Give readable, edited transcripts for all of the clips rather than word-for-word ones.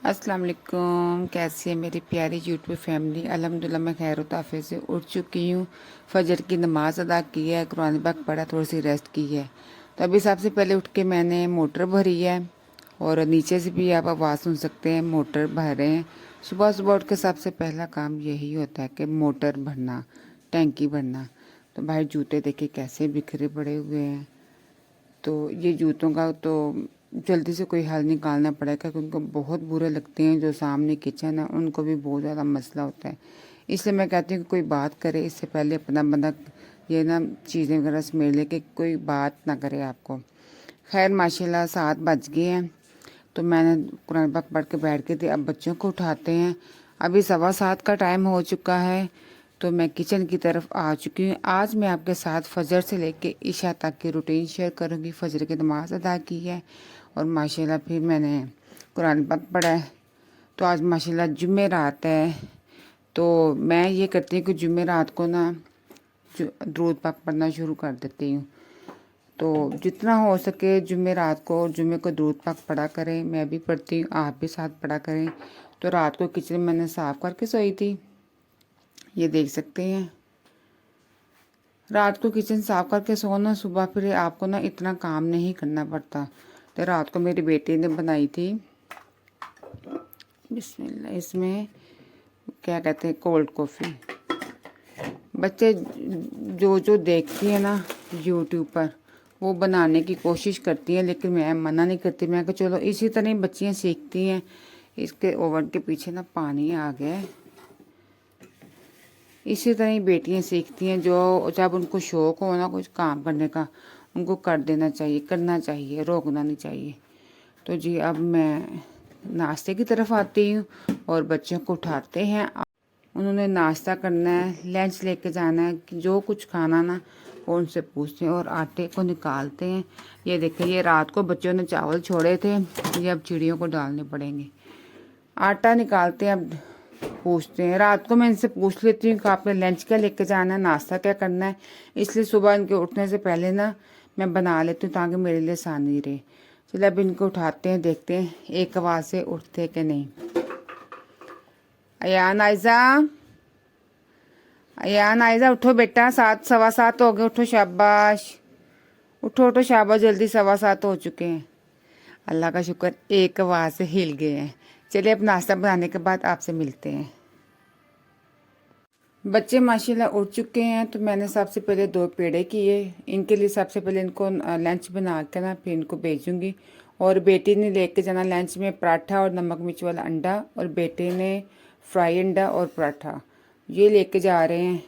अस्सलाम वालेकुम। कैसी है मेरी प्यारी यूट्यूब फैमिली। अल्हम्दुलिल्लाह मैं खैर आफियत से उठ चुकी हूँ। फजर की नमाज़ अदा की है, कुरान पाक पढ़ा, थोड़ी सी रेस्ट की है। तो अभी सबसे पहले उठ के मैंने मोटर भरी है और नीचे से भी आप आवाज़ सुन सकते हैं, मोटर भर रहे हैं। सुबह सुबह उठ के सबसे पहला काम यही होता है कि मोटर भरना, टैंकी भरना। तो भाई जूते देखिए कैसे बिखरे पड़े हुए हैं। तो ये जूतों का तो जल्दी से कोई हल निकालना पड़ेगा, क्योंकि उनको बहुत बुरे लगते हैं। जो सामने किचन है उनको भी बहुत ज़्यादा मसला होता है। इसलिए मैं कहती हूँ कि कोई बात करे इससे पहले अपना बंदा ये ना चीज़ें वगैरह समेट ले कि कोई बात ना करे आपको। खैर माशाल्लाह 7 बज गए हैं, तो मैंने कुरान पाक पढ़ के बैठ गई थी। अब बच्चों को उठाते हैं। अभी 7:15 का टाइम हो चुका है, तो मैं किचन की तरफ आ चुकी हूँ। आज मैं आपके साथ फजर से लेके इशा तक की रूटीन शेयर करूँगी। फजर की नमाज़ अदा की है और माशाल्लाह फिर मैंने कुरान पाक पढ़ा है। तो आज माशाल्लाह जुमेरात है, तो मैं ये करती हूँ कि जुमेरात को ना दुरूद पाक पढ़ना शुरू कर देती हूँ। तो जितना हो सके जुमेरात को जुमे को दुरूद पाक पढ़ा करें। मैं भी पढ़ती हूँ, आप भी साथ पढ़ा करें। तो रात को किचन मैंने साफ़ करके सोई थी, ये देख सकते हैं। रात को किचन साफ करके सोना, सुबह फिर आपको ना इतना काम नहीं करना पड़ता। तो रात को मेरी बेटी ने बनाई थी बिस्मिल्लाह, इसमें क्या कहते हैं, कोल्ड कॉफ़ी। बच्चे जो जो देखती है ना यूट्यूब पर वो बनाने की कोशिश करती हैं, लेकिन मैं मना नहीं करती। मैं कहा चलो इसी तरह ही बच्चियाँ सीखती हैं। इसके ओवन के पीछे ना पानी आ गया है। इसी तरह ही बेटियां सीखती हैं। जो जब उनको शौक़ हो ना कुछ काम करने का, उनको कर देना चाहिए, करना चाहिए, रोकना नहीं चाहिए। तो जी अब मैं नाश्ते की तरफ आती हूँ और बच्चों को उठाते हैं। उन्होंने नाश्ता करना है, लंच लेके जाना है, कि जो कुछ खाना ना वो उनसे पूछते हैं और आटे को निकालते हैं। ये देखिए, ये रात को बच्चों ने चावल छोड़े थे, ये अब चिड़ियों को डालने पड़ेंगे। आटा निकालते हैं, अब पूछते हैं। रात को मैं इनसे पूछ लेती हूँ कि आपने लंच क्या लेके जाना है, नाश्ता क्या करना है। इसलिए सुबह इनके उठने से पहले ना मैं बना लेती हूँ, ताकि मेरे लिए आसानी रहे। चलिए अब इनको उठाते हैं, देखते हैं एक आवाज़ से उठते कि नहीं। अयान आयजा, अयान आयजा उठो बेटा, 7 7:15 हो गए, उठो शाबाश, उठो उठो शाबाश, जल्दी 7:15 हो चुके हैं। अल्लाह का शुक्र, एक आवाज़ से हिल गए हैं। चलिए अब नाश्ता बनाने के बाद आपसे मिलते हैं। बच्चे माशाल्लाह उठ चुके हैं, तो मैंने सबसे पहले 2 पेड़े किए। इनके लिए सबसे पहले इनको लंच बना के ना फिर इनको भेजूंगी। और बेटी ने लेके जाना लंच में पराठा और नमक मिर्च वाला अंडा, और बेटे ने फ्राई अंडा और पराठा ये लेके जा रहे हैं।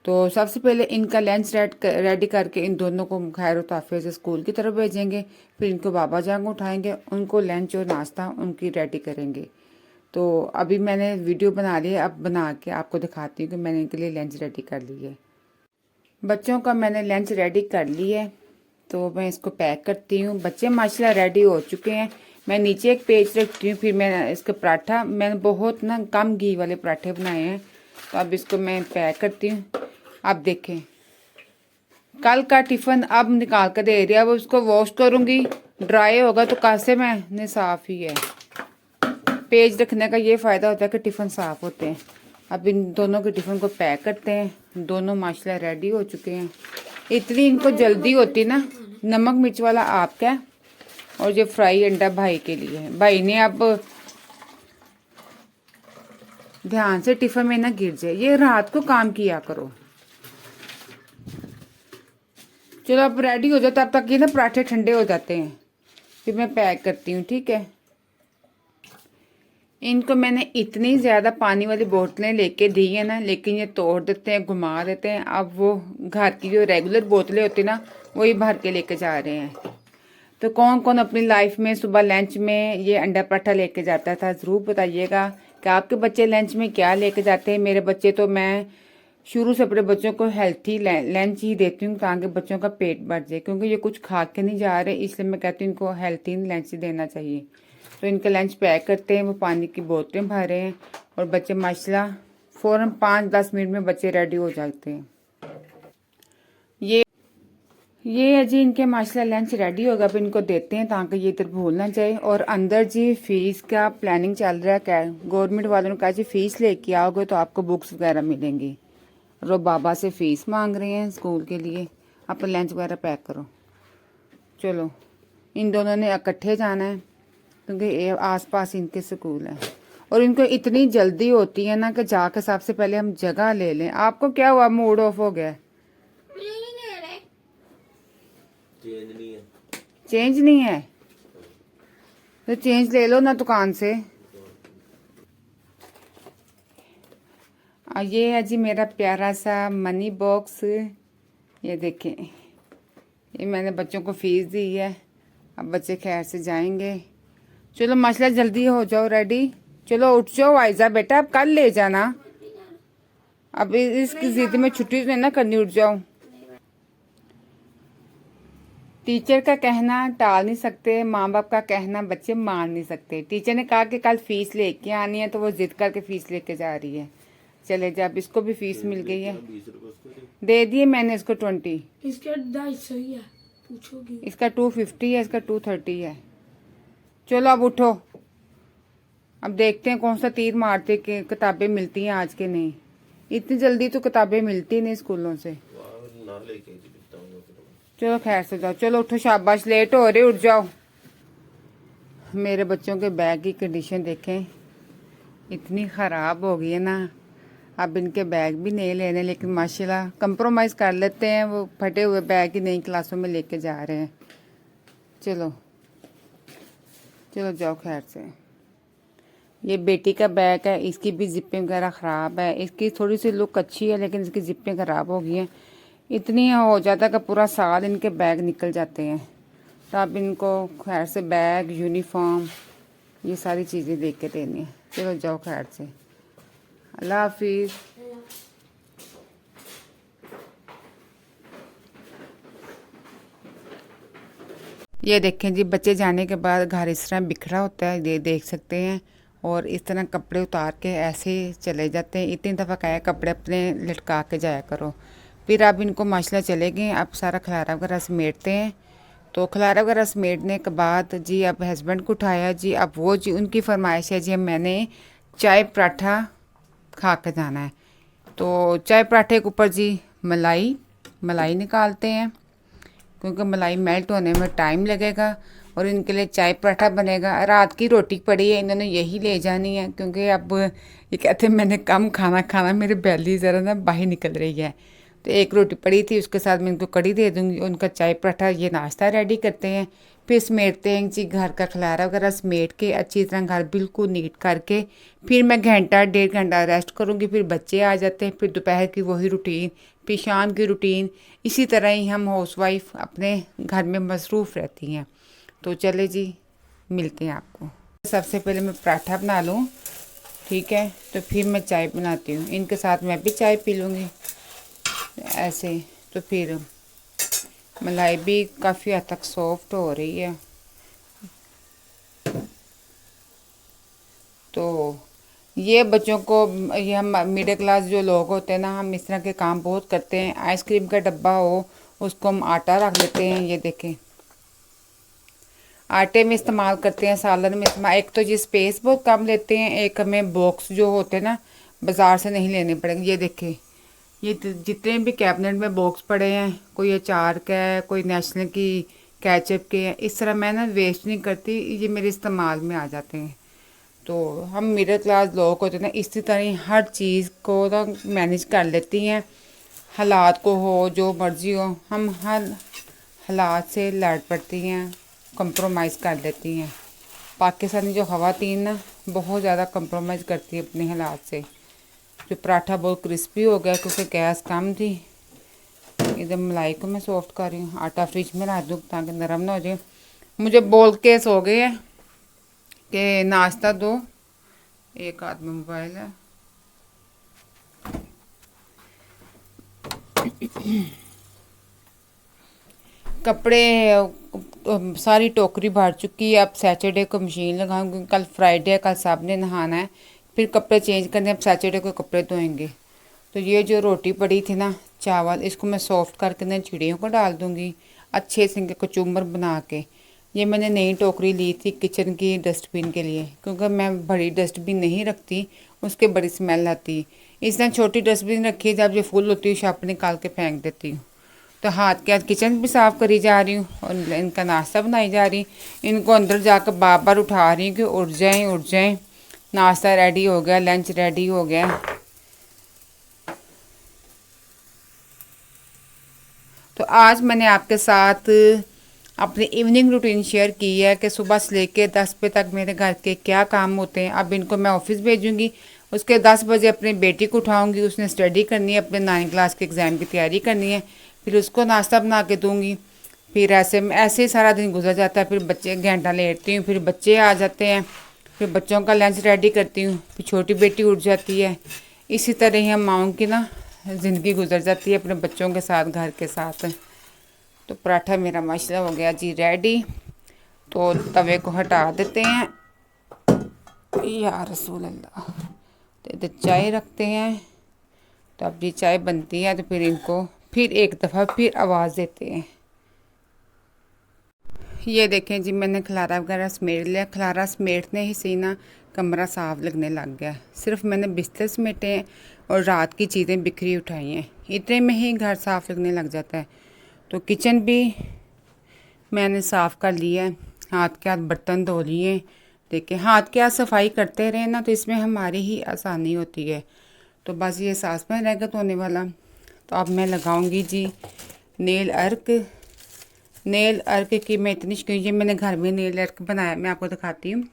तो सबसे पहले इनका लंच रेडी करके इन दोनों को खैर ताफिया से स्कूल की तरफ भेजेंगे। फिर इनको बाबा जान को उठाएंगे, उनको लंच और नाश्ता उनकी रेडी करेंगे। तो अभी मैंने वीडियो बना ली है, अब बना के आपको दिखाती हूँ कि मैंने इनके लिए लंच रेडी कर ली है। बच्चों का मैंने लंच रेडी कर ली है, तो मैं इसको पैक करती हूँ। बच्चे माशाल्लाह रेडी हो चुके हैं। मैं नीचे एक पेज रखती हूँ, फिर मैं इसका पराठा, मैंने बहुत ना कम घी वाले पराठे बनाए हैं, तो अब इसको मैं पैक करती हूँ। अब देखें, कल का टिफ़िन अब निकाल कर दे रही है। अब उसको वॉश करूँगी, ड्राई होगा तो कल से मैंने साफ़ ही है। पेज रखने का ये फ़ायदा होता है कि टिफ़िन साफ़ होते हैं। अब इन दोनों के टिफ़िन को पैक करते हैं। दोनों माशाल्लाह रेडी हो चुके हैं। इतनी इनको जल्दी होती ना, नमक मिर्च वाला आपका और ये फ्राई अंडा भाई के लिए है। भाई ने अब ध्यान से टिफ़िन में ना गिर जाए, ये रात को काम किया करो। चलो अब रेडी हो जाओ, तब तक ये ना पराठे ठंडे हो जाते हैं, फिर मैं पैक करती हूँ, ठीक है। इनको मैंने इतनी ज़्यादा पानी वाली बोतलें लेके दी है ना, लेकिन ये तोड़ देते हैं, घुमा देते हैं। अब वो घर की जो रेगुलर बोतलें होती ना, वही भर के लेके जा रहे हैं। तो कौन कौन अपनी लाइफ में सुबह लंच में ये अंडा पराठा लेके जाता था, ज़रूर बताइएगा कि आपके बच्चे लंच में क्या लेके जाते हैं। मेरे बच्चे तो मैं शुरू से अपने बच्चों को हेल्थी लंच ही देती हूँ, ताकि बच्चों का पेट भर जाए, क्योंकि ये कुछ खा के नहीं जा रहे, इसलिए मैं कहती हूँ इनको हेल्थी लंच ही देना चाहिए। तो इनका लंच पैक करते हैं, वो पानी की बोतलें भर रहे हैं, और बच्चे माशाल्लाह फ़ौरन 5-10 मिनट में बच्चे रेडी हो जाते हैं। ये है जी इनके माशाल्लाह लंच रेडी होगा, अब इनको देते हैं ताकि ये इधर भूल ना जाए। और अंदर जी फीस का प्लानिंग चल रहा है। क्या गवर्नमेंट वालों ने कहा जी फीस लेके आओगे तो आपको बुक्स वगैरह मिलेंगी। रो बाबा से फीस मांग रहे हैं स्कूल के लिए, आप लंच वगैरह पैक करो। चलो इन दोनों ने इकट्ठे जाना है क्योंकि आस पास इनके स्कूल है। और इनको इतनी जल्दी होती है ना कि जाके सबसे पहले हम जगह ले लें। आपको क्या हुआ, मूड ऑफ हो गया? चेंज नहीं है तो चेंज ले लो ना दुकान से। और ये है जी मेरा प्यारा सा मनी बॉक्स, ये देखें, ये मैंने बच्चों को फीस दी है। अब बच्चे खैर से जाएंगे। चलो माशाल्लाह जल्दी हो जाओ रेडी। चलो उठ जाओ आयजा बेटा, अब कल ले जाना। अब इसकी जिद में छुट्टी तो नहीं ना करनी, उठ जाओ। टीचर का कहना टाल नहीं सकते, माँ बाप का कहना बच्चे मान नहीं सकते। टीचर ने कहा कि कल फीस लेके आनी है तो वो जिद करके फीस लेके जा रही है। चले जब इसको भी फीस मिल गई है, दे दिए मैंने इसको 20। इसका 250 ही है, पूछोगी? इसका 250 है, इसका 230 है। चलो अब उठो, अब देखते हैं कौन सा तीर मारते कि किताबें मिलती हैं आज के नहीं। इतनी जल्दी तो किताबें मिलती नहीं स्कूलों से। चलो खैर से जाओ, चलो उठो, शाबाश, लेट हो रहे, उठ जाओ। मेरे बच्चों के बैग की कंडीशन देखें, इतनी ख़राब हो गई है ना। अब इनके बैग भी नहीं लेने, लेकिन माशाल्लाह कंप्रोमाइज़ कर लेते हैं। वो फटे हुए बैग ही नई क्लासों में लेके जा रहे हैं। चलो चलो जाओ खैर से। ये बेटी का बैग है, इसकी भी जिप्पें वगैरह ख़राब है। इसकी थोड़ी सी लुक अच्छी है लेकिन इसकी जिप्पें ख़राब हो गई हैं। इतनी हो जाता है कि पूरा साल इनके बैग निकल जाते हैं। तो अब इनको खैर से बैग, यूनिफॉर्म, ये सारी चीज़ें देख के देनी है। चलो जाओ खैर से, अल्लाह हाफिज़। ये देखें जी बच्चे जाने के बाद घर इस तरह बिखरा होता है, ये देख सकते हैं। और इस तरह कपड़े उतार के ऐसे चले जाते हैं। इतनी दफ़ा कहा है कपड़े अपने लटका के जाया करो। फिर अब इनको माशाल्लाह चले गए। अब सारा खलारा वगैरह समेटते हैं। तो खलारा वगैरह समेटने के बाद जी अब हस्बैंड को उठाया जी। अब वो जी उनकी फरमाइश है जी मैंने चाय पराठा खा के जाना है। तो चाय पराठे के ऊपर जी मलाई निकालते हैं क्योंकि मलाई मेल्ट होने में टाइम लगेगा और इनके लिए चाय पराठा बनेगा। रात की रोटी पड़ी है, इन्होंने यही ले जानी है क्योंकि अब ये कहते हैं मैंने कम खाना मेरी बैली ज़रा ना बाहर निकल रही है। तो एक रोटी पड़ी थी, उसके साथ मैं इनको कड़ी दे दूँगी। उनका चाय पराठा, ये नाश्ता रेडी करते हैं। फिर समेटते हैं जी, घर का खलारा वगैरह समेट के अच्छी तरह घर बिल्कुल नीट करके फिर मैं घंटा 1.5 घंटा रेस्ट करूँगी। फिर बच्चे आ जाते हैं, फिर दोपहर की वही रूटीन, फिर शाम की रूटीन। इसी तरह ही हम हाउसवाइफ अपने घर में मसरूफ़ रहती हैं। तो चले जी मिलते हैं आपको। सबसे पहले मैं पराठा बना लूँ, ठीक है, तो फिर मैं चाय बनाती हूँ। इनके साथ मैं भी चाय पी लूँगी ऐसे। तो फिर मलाई भी काफ़ी हद तक सॉफ्ट हो रही है। तो ये बच्चों को, ये हम मिडिल क्लास जो लोग होते हैं ना, हम इस तरह के काम बहुत करते हैं। आइसक्रीम का डब्बा हो उसको हम आटा रख लेते हैं। ये देखें आटे में इस्तेमाल करते हैं, सालन में इस्तेमाल। एक तो जी स्पेस बहुत कम लेते हैं, एक हमें बॉक्स जो होते हैं ना बाज़ार से नहीं लेने पड़ेंगे। ये देखें ये जितने भी कैबिनेट में बॉक्स पड़े हैं, कोई अचार का है, कोई नेशनल की केचप के हैं, इस तरह मैं ना वेस्ट नहीं करती, ये मेरे इस्तेमाल में आ जाते हैं। तो हम मिडिल क्लास लोग होते हैं ना, इसी तरह हर चीज़ को तो मैनेज कर लेती हैं। हालात को हो जो मर्ज़ी हो, हम हर हालात से लड़ पड़ती हैं, कंप्रोमाइज़ कर लेती हैं। पाकिस्तानी जो ख़वातीन ना बहुत ज़्यादा कंप्रोमाइज़ करती है अपने हालात से। जो पराठा बहुत क्रिस्पी हो गया क्योंकि गैस कम थी। इधर मलाई को मैं सॉफ्ट कर रही हूँ, आटा फ्रिज में रख दूँ ताकि नरम ना हो जाए। मुझे बोल के सो गए हैं कि नाश्ता दो। एक हाथ में मोबाइल है। कपड़े सारी टोकरी भर चुकी है। अब सैटरडे को मशीन लगाऊंगी, कल फ्राइडे है, कल सब ने नहाना है, फिर कपड़े चेंज करने, अब सैटरडे को कपड़े धोएंगे। तो ये जो रोटी पड़ी थी ना चावल, इसको मैं सॉफ्ट करके ना चिड़ियों को डाल दूँगी। अच्छे से इनके कचूमर बना के। ये मैंने नई टोकरी ली थी किचन की डस्टबिन के लिए, क्योंकि मैं बड़ी डस्टबिन नहीं रखती, उसके बड़ी स्मेल आती। इस तरह छोटी डस्टबिन रखी है, जब ये फुल होती है शाप निकाल के फेंक देती हूँ। तो हाथ के हाथ किचन भी साफ़ करी जा रही हूँ और इनका नाश्ता बनाई जा रही। इनको अंदर जाकर बार बार उठा रही हूँ कि उठ जाएं उठ जाएं। नाश्ता रेडी हो गया, लंच रेडी हो गया। तो आज मैंने आपके साथ अपनी इवनिंग रूटीन शेयर की है कि सुबह से लेके 10 बजे तक मेरे घर के क्या काम होते हैं। अब इनको मैं ऑफिस भेजूंगी, उसके 10 बजे अपनी बेटी को उठाऊंगी, उसने स्टडी करनी है, अपने 9वीं क्लास के एग्ज़ाम की तैयारी करनी है, फिर उसको नाश्ता बना के दूंगी। फिर ऐसे ही सारा दिन गुजर जाता है। फिर बच्चे घंटा लेटती हूँ, फिर बच्चे आ जाते हैं, फिर बच्चों का लंच रेडी करती हूँ, फिर छोटी बेटी उठ जाती है। इसी तरह ही हम माँओं की ना ज़िंदगी गुजर जाती है अपने बच्चों के साथ, घर के साथ। तो पराठा मेरा माशाल्लाह हो गया जी रेडी। तो तवे को हटा देते हैं, या रसूल अल्लाह। तो इधर चाय रखते हैं। तो अब ये चाय बनती है तो फिर इनको फिर एक दफ़ा फिर आवाज़ देते हैं। ये देखें जी, मैंने खलारा वगैरह समेट लिया। खलारा समेटने ही से ना कमरा साफ लगने लग गया। सिर्फ मैंने बिस्तर समेटे हैं और रात की चीज़ें बिखरी उठाई हैं, इतने में ही घर साफ लगने लग जाता है। तो किचन भी मैंने साफ़ कर लिया है, हाथ के हाथ बर्तन धो लिए। देखिए, हाथ के हाथ सफाई करते रहे ना तो इसमें हमारी ही आसानी होती है। तो बस ये सास में रह गया धोने वाला। तो अब मैं लगाऊंगी जी नेल अर्क। नेल अर्क की मैं इतनी शौकीन, ये मैंने घर में नेल अर्क बनाया, मैं आपको दिखाती हूँ।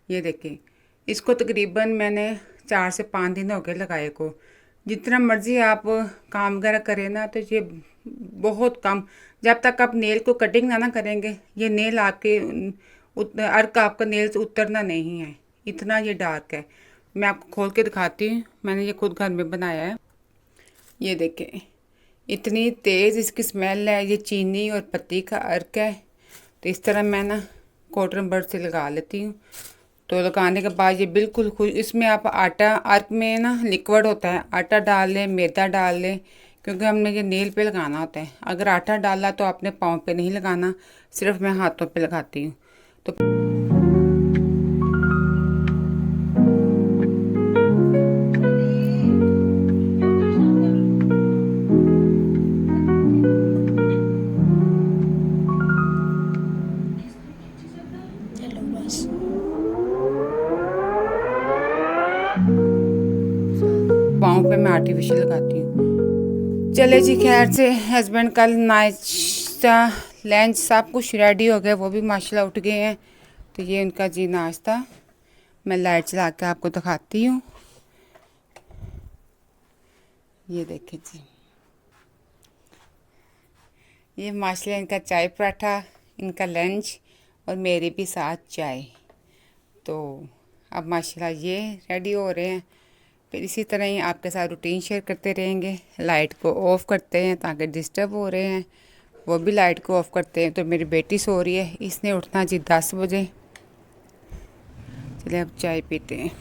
ये देखें, इसको तकरीबन मैंने 4 से 5 दिन हो गए लगाए को। जितना मर्ज़ी आप काम वगैरह करें ना तो ये बहुत कम, जब तक आप नेल को कटिंग ना करेंगे ये नेल आपके अर्क आपका नेल से उतरना नहीं है, इतना ये डार्क है। मैं आपको खोल के दिखाती हूँ, मैंने ये खुद घर में बनाया है। ये देखें, इतनी तेज़ इसकी स्मेल है। ये चीनी और पत्ती का अर्क है। तो इस तरह मैं ना कॉटन बड से लगा लेती हूँ। तो लगाने के बाद ये बिल्कुल खुश, इसमें आप आटा, अर्क में ना लिक्विड होता है, आटा डाल लें, मैदा डाल लें, क्योंकि हमने ये नेल पे लगाना होता है। अगर आटा डाला तो आपने पाँव पे नहीं लगाना, सिर्फ मैं हाथों पे लगाती हूँ। तो चलो बस। पाँव पे मैं आर्टिफिशियल लगाती हूँ। चले जी, खैर से हस्बैंड का नाश्ता लंच सब कुछ रेडी हो गया, वो भी माशाल्लाह उठ गए हैं। तो ये उनका जी नाश्ता, मैं लाइट चला के आपको दिखाती हूँ। ये देखिए जी, ये माशाल्लाह इनका चाय पराठा, इनका लंच और मेरी भी साथ चाय। तो अब माशाल्लाह ये रेडी हो रहे हैं। फिर इसी तरह ही आपके साथ रूटीन शेयर करते रहेंगे। लाइट को ऑफ़ करते हैं ताकि डिस्टर्ब हो रहे हैं, वो भी लाइट को ऑफ़ करते हैं। तो मेरी बेटी सो रही है, इसने उठना जी 10 बजे। चलिए अब चाय पीते हैं।